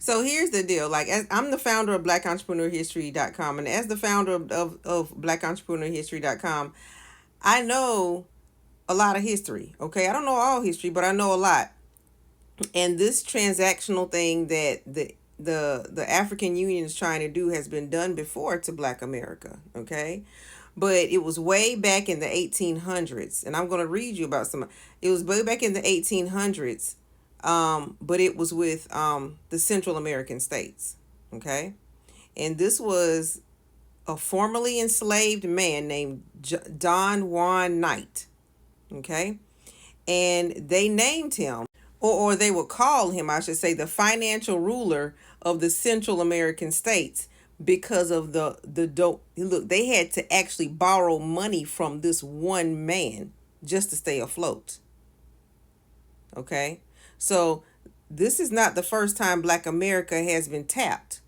So here's the deal. Like, as I'm the founder of BlackEntrepreneurHistory.com, and as the founder of BlackEntrepreneurHistory.com, I know a lot of history. Okay, I don't know all history, but I know a lot. And this transactional thing that the African Union is trying to do has been done before to Black America. Okay, but it was way back in the 1800s, and I'm going to read you about some. It was way back in the 1800s, but it was with the Central American states. Okay, and this was a formerly enslaved man named Don Juan Knight. Okay, and they named him, or they would call him, I should say, the financial ruler of the Central American states, because of the dope. Look, they had to actually borrow money from this one man just to stay afloat. Okay, so this is not the first time Black America has been tapped.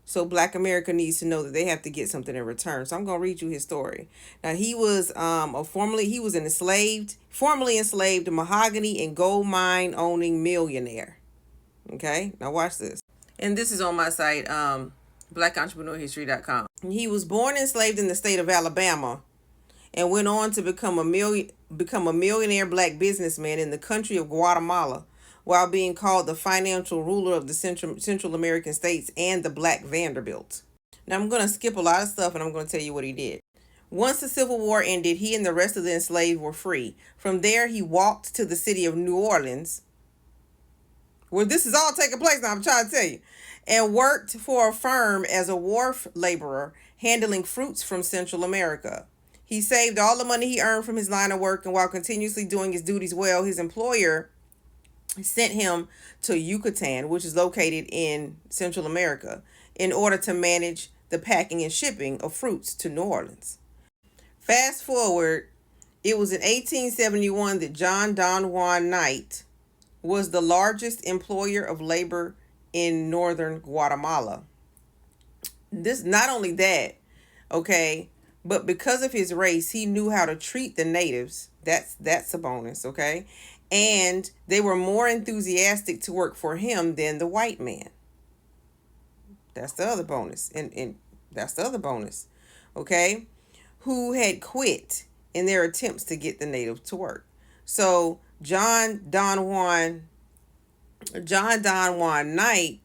So Black America needs to know that they have to get something in return. So I'm gonna read you his story. Now he was he was an formerly enslaved mahogany and gold mine owning millionaire. Okay, now watch this. And this is on my site, blackentrepreneur.history.com. He was born enslaved in the state of Alabama and went on to become a millionaire black businessman in the country of Guatemala, while being called the financial ruler of the Central American states and the Black Vanderbilt. Now I'm going to skip a lot of stuff and I'm going to tell you what he did. Once the Civil War ended, he and the rest of the enslaved were free. From there, he walked to the city of New Orleans, where this is all taking place now, I'm trying to tell you, and worked for a firm as a wharf laborer handling fruits from Central America. He saved all the money he earned from his line of work, and while continuously doing his duties well, his employer sent him to Yucatan, which is located in Central America, in order to manage the packing and shipping of fruits to New Orleans. Fast forward, it was in 1871 that John Don Juan Knight was the largest employer of labor in northern Guatemala. This, not only that, okay, but because of his race, he knew how to treat the natives. That's a bonus, okay? And they were more enthusiastic to work for him than the white man. That's the other bonus. And that's the other bonus. Okay? Who had quit in their attempts to get the natives to work. So John Don Juan Knight,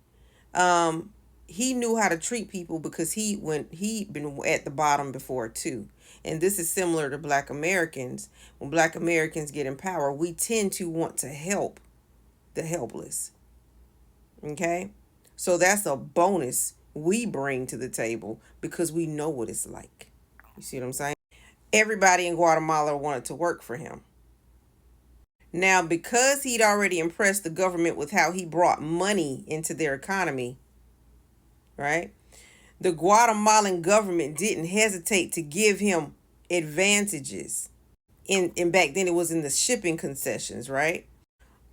he knew how to treat people because he'd been at the bottom before too. And this is similar to Black Americans. When Black Americans get in power, we tend to want to help the helpless. Okay? So that's a bonus we bring to the table because we know what it's like. You see what I'm saying? Everybody in Guatemala wanted to work for him. Now, because he'd already impressed the government with how he brought money into their economy, right? The Guatemalan government didn't hesitate to give him advantages. In back then it was in the shipping concessions, right?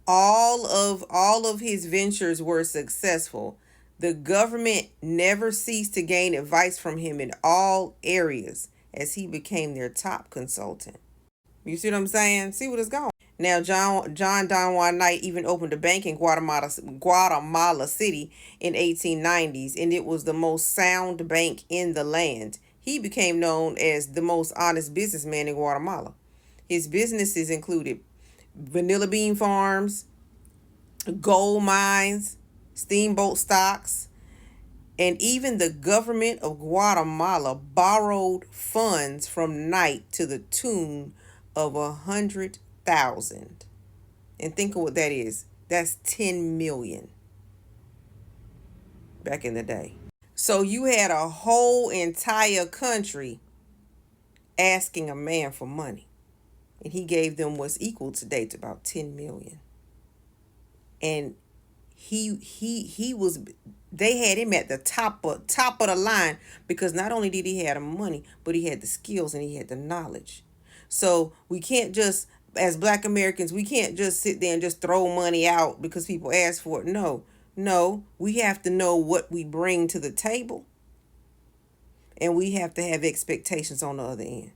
All of his ventures were successful. The government never ceased to gain advice from him in all areas as he became their top consultant. You see what I'm saying? See what it's going. Now, John Don Juan Knight even opened a bank in Guatemala City in 1890s, and it was the most sound bank in the land. He became known as the most honest businessman in Guatemala. His businesses included vanilla bean farms, gold mines, steamboat stocks, and even the government of Guatemala borrowed funds from Knight to the tune of 100,000. And think of what that is. That's 10 million back in the day. So you had a whole entire country asking a man for money. And he gave them what's equal today to about 10 million. And he was, they had him at the top of the line because not only did he have the money, but he had the skills and he had the knowledge. So we can't just, as Black Americans, we can't just sit there and just throw money out because people ask for it. No, we have to know what we bring to the table, and we have to have expectations on the other end.